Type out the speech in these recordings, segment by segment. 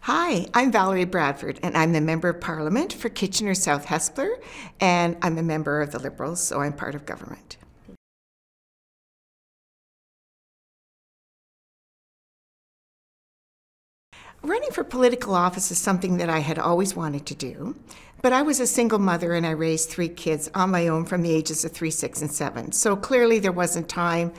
Hi, I'm Valerie Bradford, and I'm the Member of Parliament for Kitchener South Hespeler, and I'm a member of the Liberals, so I'm part of government. Running for political office is something that I had always wanted to do, but I was a single mother and I raised 3 kids on my own from the ages of 3, 6, and 7. So clearly there wasn't time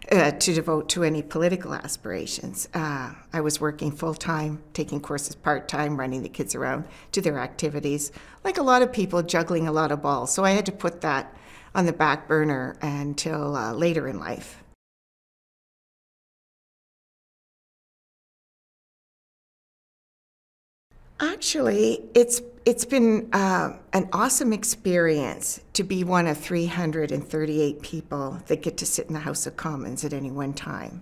to devote to any political aspirations. I was working full-time, taking courses part-time, running the kids around to their activities, like a lot of people, juggling a lot of balls. So I had to put that on the back burner until later in life. Actually, it's been an awesome experience to be one of 338 people that get to sit in the House of Commons at any one time.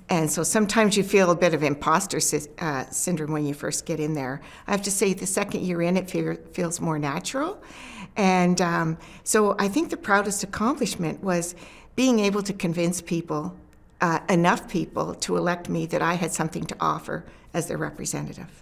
And so sometimes you feel a bit of imposter syndrome when you first get in there. I have to say the second you're in, it feels more natural. And so I think the proudest accomplishment was being able to convince people, enough people, to elect me that I had something to offer as their representative.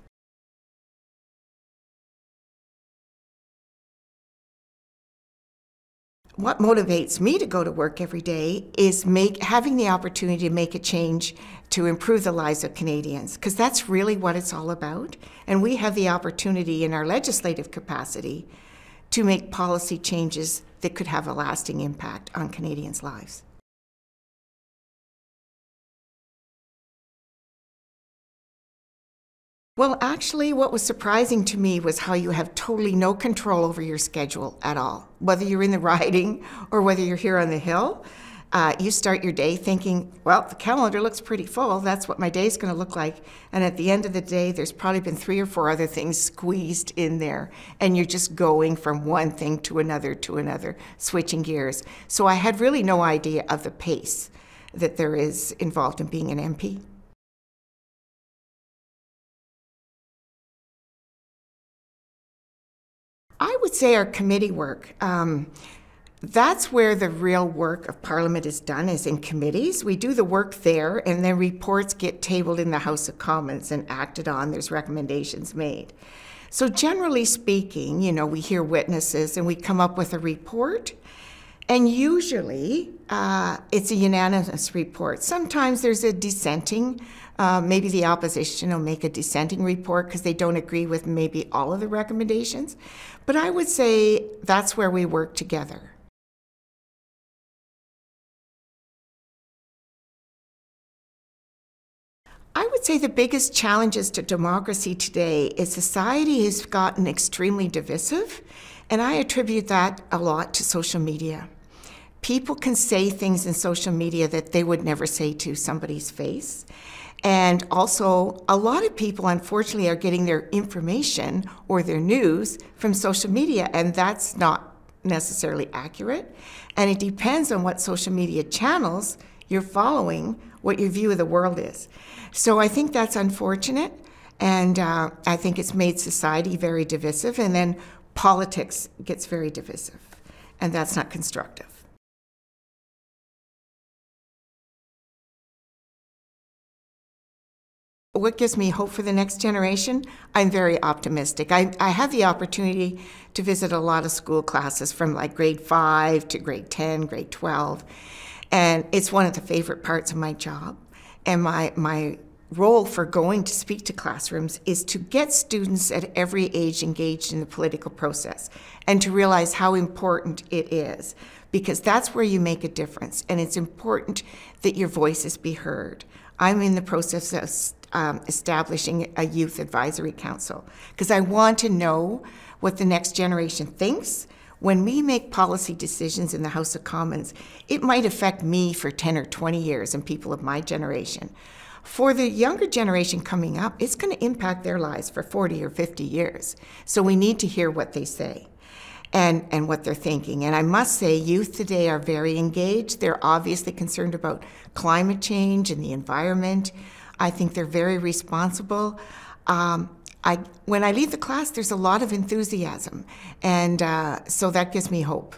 What motivates me to go to work every day is having the opportunity to make a change to improve the lives of Canadians, because that's really what it's all about. And we have the opportunity in our legislative capacity to make policy changes that could have a lasting impact on Canadians' lives. Well, actually, what was surprising to me was how you have totally no control over your schedule at all. Whether you're in the riding or whether you're here on the Hill, you start your day thinking, well, the calendar looks pretty full. That's what my day's going to look like. And at the end of the day, there's probably been 3 or 4 other things squeezed in there. And you're just going from one thing to another, switching gears. So I had really no idea of the pace that there is involved in being an MP. I would say our committee work. That's where the real work of Parliament is done, is in committees. We do the work there, and then reports get tabled in the House of Commons and acted on. There's recommendations made. So generally speaking, you know, we hear witnesses and we come up with a report. And usually, it's a unanimous report. Sometimes there's a dissenting. Maybe the opposition will make a dissenting report because they don't agree with maybe all of the recommendations. But I would say that's where we work together. I would say the biggest challenges to democracy today is society has gotten extremely divisive, and I attribute that a lot to social media. People can say things in social media that they would never say to somebody's face. And also, a lot of people, unfortunately, are getting their information or their news from social media, and that's not necessarily accurate. And it depends on what social media channels you're following, what your view of the world is. So I think that's unfortunate, and I think it's made society very divisive, and then politics gets very divisive, and that's not constructive. What gives me hope for the next generation? I'm very optimistic. I have the opportunity to visit a lot of school classes from like grade 5 to grade 10, grade 12. And it's one of the favorite parts of my job. And my role for going to speak to classrooms is to get students at every age engaged in the political process and to realize how important it is, because that's where you make a difference. And it's important that your voices be heard. I'm in the process of establishing a youth advisory council because I want to know what the next generation thinks. When we make policy decisions in the House of Commons, it might affect me for 10 or 20 years and people of my generation. For the younger generation coming up, it's going to impact their lives for 40 or 50 years. So we need to hear what they say and what they're thinking. And I must say, youth today are very engaged. They're obviously concerned about climate change and the environment. I think they're very responsible. When I leave the class, there's a lot of enthusiasm, and so that gives me hope.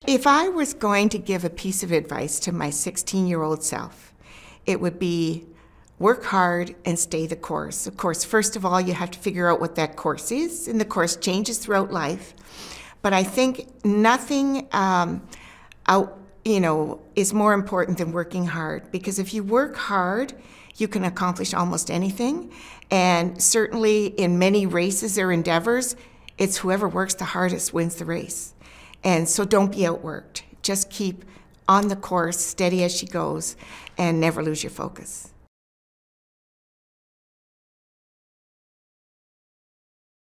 If I was going to give a piece of advice to my 16-year-old self, it would be work hard and stay the course. Of course, first of all, you have to figure out what that course is, and the course changes throughout life. But I think nothing is more important than working hard, because if you work hard, you can accomplish almost anything. And certainly in many races or endeavors, it's whoever works the hardest wins the race. And so don't be outworked. Just keep on the course, steady as she goes, and never lose your focus.